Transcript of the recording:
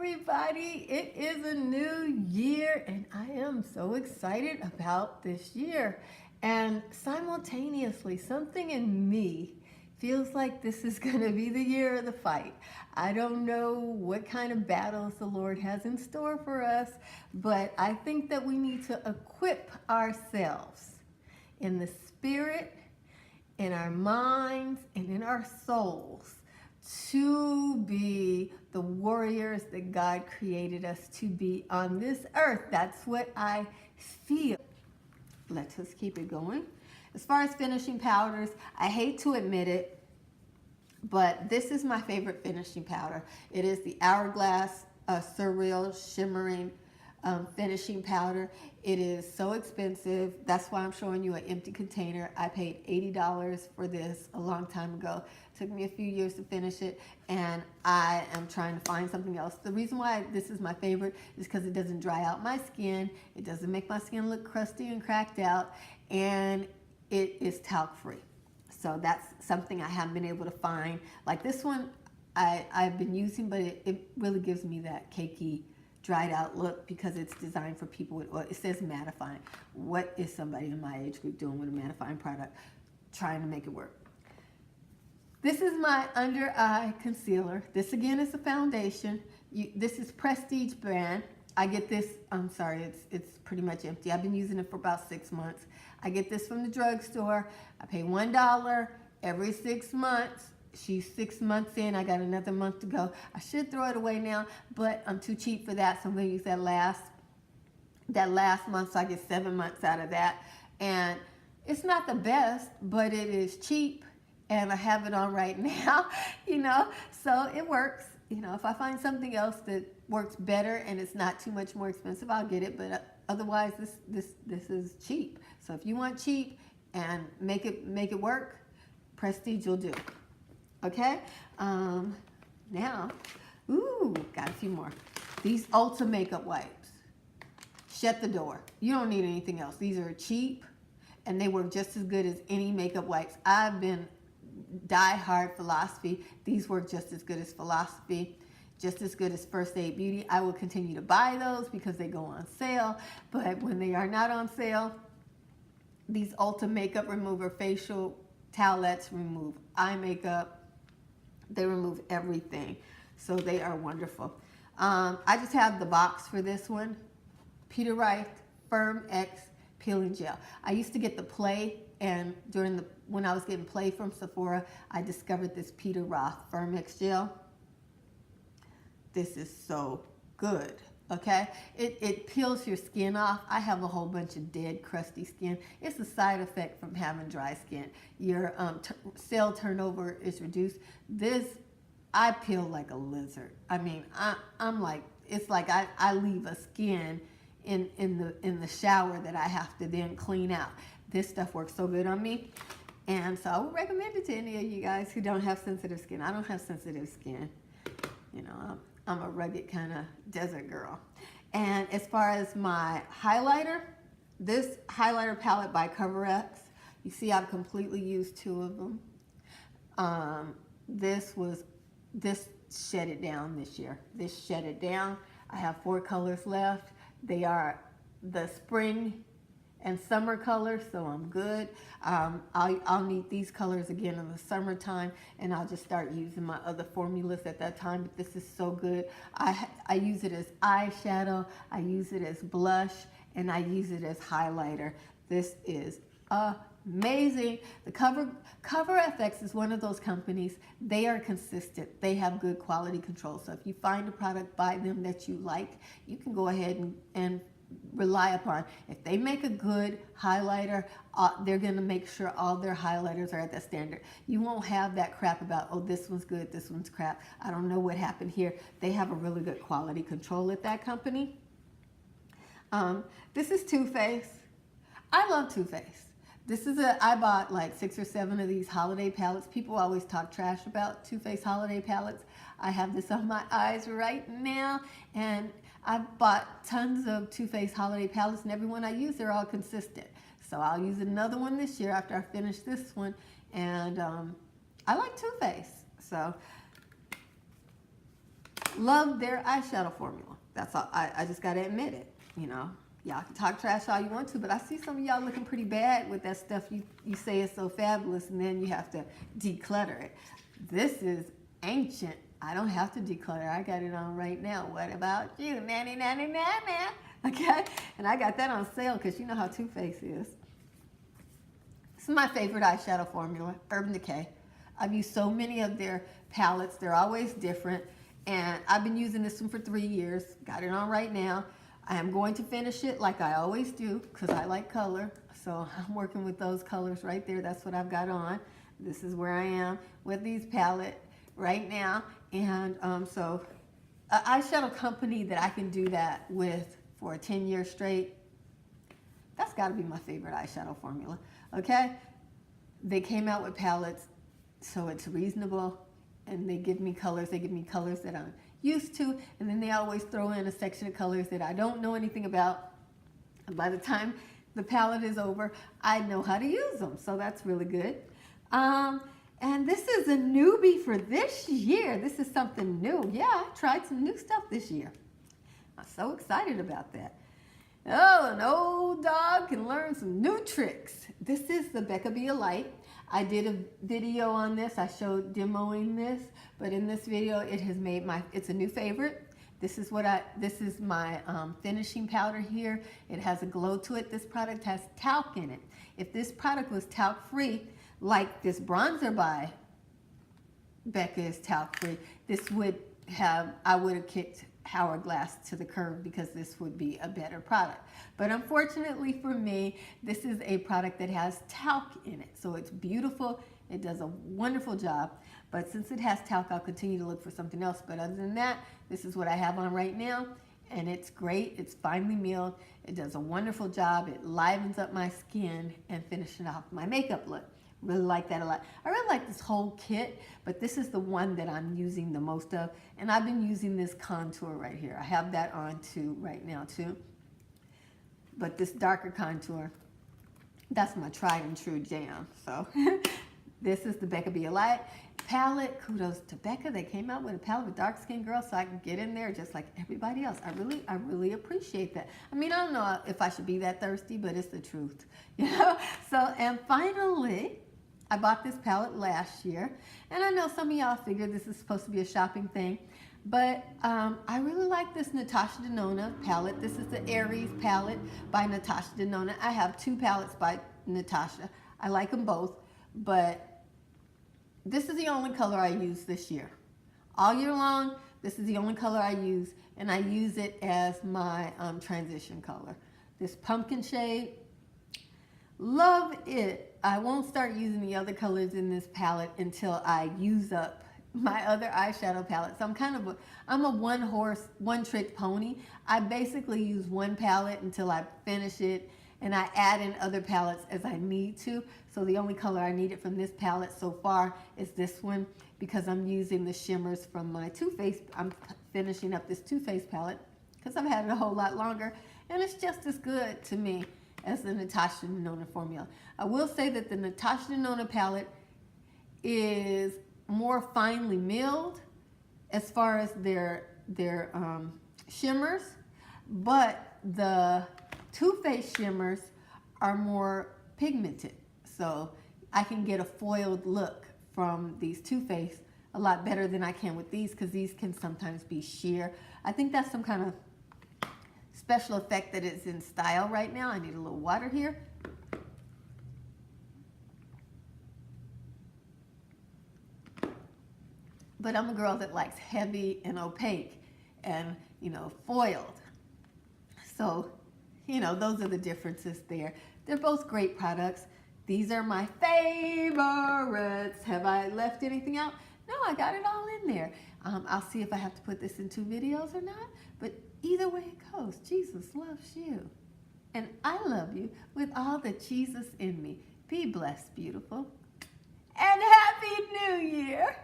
everybody. It is a new year and I am so excited about this year. And simultaneously, something in me feels like this is going to be the year of the fight. I don't know what kind of battles the Lord has in store for us, but I think that we need to equip ourselves in the spirit, in our minds, and in our souls to be the warriors that God created us to be on this earth. That's what I feel. Let's just keep it going. As far as finishing powders, I hate to admit it, but this is my favorite finishing powder. It is the Hourglass Surreal Shimmering finishing powder. It is so expensive. That's why I'm showing you an empty container. I paid $80 for this a long time ago. It took me a few years to finish it, and I am trying to find something else. The reason why this is my favorite is because it doesn't dry out my skin. It doesn't make my skin look crusty and cracked out, and it is talc free. So that's something I haven't been able to find. Like this one I've been using, but it really gives me that cakey, dried out look because it's designed for people with, well, it says mattifying. What is somebody in my age group doing with a mattifying product? Trying to make it work. This is my under eye concealer. This again is a foundation. This is Prestige brand. I get this, I'm sorry, it's pretty much empty. I've been using it for about 6 months. I get this from the drugstore. I pay $1 every 6 months. She's 6 months in. I got another month to go. I should throw it away now, but I'm too cheap for that, so I'm going to use that last month, so I get 7 months out of that. And it's not the best, but it is cheap, and I have it on right now, so it works. If I find something else that works better and it's not too much more expensive, I'll get it, but otherwise this is cheap. So if you want cheap and make it work, Prestige will do. Okay, now, got a few more. These Ulta makeup wipes. Shut the door. You don't need anything else. These are cheap, and they work just as good as any makeup wipes. I've been die-hard Philosophy. These work just as good as Philosophy, just as good as First Aid Beauty. I will continue to buy those because they go on sale, but when they are not on sale, these Ulta Makeup Remover facial towelettes remove eye makeup. They remove everything, so they are wonderful. I just have the box for this one. Peter Reich Firm X Peeling Gel. I used to get the Play, and when I was getting Play from Sephora, I discovered this Peter Roth Firm X Gel. This is so good. Okay, it peels your skin off. I have a whole bunch of dead, crusty skin. It's a side effect from having dry skin. Your cell turnover is reduced. I peel like a lizard. I mean, I'm like, it's like I leave a skin in the shower that I have to then clean out. This stuff works so good on me, and so I would recommend it to any of you guys who don't have sensitive skin. I don't have sensitive skin. I'm a rugged kind of desert girl. And as far as my highlighter, this highlighter palette by CoverX, you see I've completely used 2 of them. This shed it down this year. This shed it down. I have 4 colors left. They are the spring and summer colors, so I'm good. I'll need these colors again in the summertime, and I'll just start using my other formulas at that time, but this is so good. I use it as eyeshadow, I use it as blush, and I use it as highlighter. This is amazing. The CoverFX is one of those companies. They are consistent. They have good quality control, so if you find a product by them that you like, you can go ahead and rely upon. If they make a good highlighter, they're going to make sure all their highlighters are at that standard. You won't have that crap about, oh, this one's good, this one's crap. I don't know what happened here. They have a really good quality control at that company. This is Too Faced. I love Too Faced. I bought like 6 or 7 of these holiday palettes. People always talk trash about Too Faced holiday palettes. I have this on my eyes right now, and I've bought tons of Too Faced holiday palettes, and every one I use, they're all consistent. So I'll use another one this year after I finish this one, and I like Too Faced. So love their eyeshadow formula. That's all. I just got to admit it. You know, y'all can talk trash all you want to, but I see some of y'all looking pretty bad with that stuff you say is so fabulous, and then you have to declutter it. This is ancient. I don't have to declutter. I got it on right now. What about you? Nanny, nanny, nanny. Okay? And I got that on sale because you know how Too Faced is. This is my favorite eyeshadow formula, Urban Decay. I've used so many of their palettes. They're always different. And I've been using this one for 3 years. Got it on right now. I am going to finish it like I always do because I like color. So I'm working with those colors right there. That's what I've got on. This is where I am with these palettes right now. And so an eyeshadow company that I can do that with for 10 years straight, that's got to be my favorite eyeshadow formula. Okay? They came out with palettes, so it's reasonable. And they give me colors. They give me colors that I'm used to. And then they always throw in a section of colors that I don't know anything about. And by the time the palette is over, I know how to use them. So that's really good. And this is a newbie for this year. This is something new. Yeah, I tried some new stuff this year. I'm so excited about that. Oh, an old dog can learn some new tricks. This is the Becca Bia Light. I did a video on this. I showed demoing this, but in this video, it has made it's a new favorite. This is my finishing powder here. It has a glow to it. This product has talc in it. If this product was talc free, like this bronzer by Becca is talc free, I would have kicked Hourglass to the curb because this would be a better product. But unfortunately for me, this is a product that has talc in it. So it's beautiful. It does a wonderful job. But since it has talc, I'll continue to look for something else. But other than that, this is what I have on right now. And it's great. It's finely milled. It does a wonderful job. It livens up my skin and finishes off my makeup look. Really like that a lot. I really like this whole kit, but this is the one that I'm using the most of. And I've been using this contour right here. I have that on too right now too. But this darker contour, that's my tried and true jam. So this is the Becca Bia Light palette. Kudos to Becca. They came out with a palette with dark skinned girls so I can get in there just like everybody else. I really appreciate that. I mean, I don't know if I should be that thirsty, but it's the truth. You know? So, and finally, I bought this palette last year, and I know some of y'all figured this is supposed to be a shopping thing, but I really like this Natasha Denona palette. This is the Aries palette by Natasha Denona. I have 2 palettes by Natasha. I like them both, but this is the only color I use this year. All year long, this is the only color I use, and I use it as my transition color. This pumpkin shade, love it. I won't start using the other colors in this palette until I use up my other eyeshadow palette. So I'm a one-trick pony. I basically use one palette until I finish it, and I add in other palettes as I need to. So the only color I needed from this palette so far is this one because I'm using the shimmers from my Too Faced. I'm finishing up this Too Faced palette because I've had it a whole lot longer, and it's just as good to me as the Natasha Denona formula. I will say that the Natasha Denona palette is more finely milled as far as their shimmers, but the Too Faced shimmers are more pigmented. So I can get a foiled look from these Too Faced a lot better than I can with these because these can sometimes be sheer. I think that's some kind of special effect that is in style right now. I need a little water here. But I'm a girl that likes heavy and opaque and, you know, foiled. So, you know, those are the differences there. They're both great products. These are my favorites. Have I left anything out? No, I got it all in there. I'll see if I have to put this in 2 videos or not. But either way it goes, Jesus loves you. And I love you with all the Jesus in me. Be blessed, beautiful. And Happy New Year.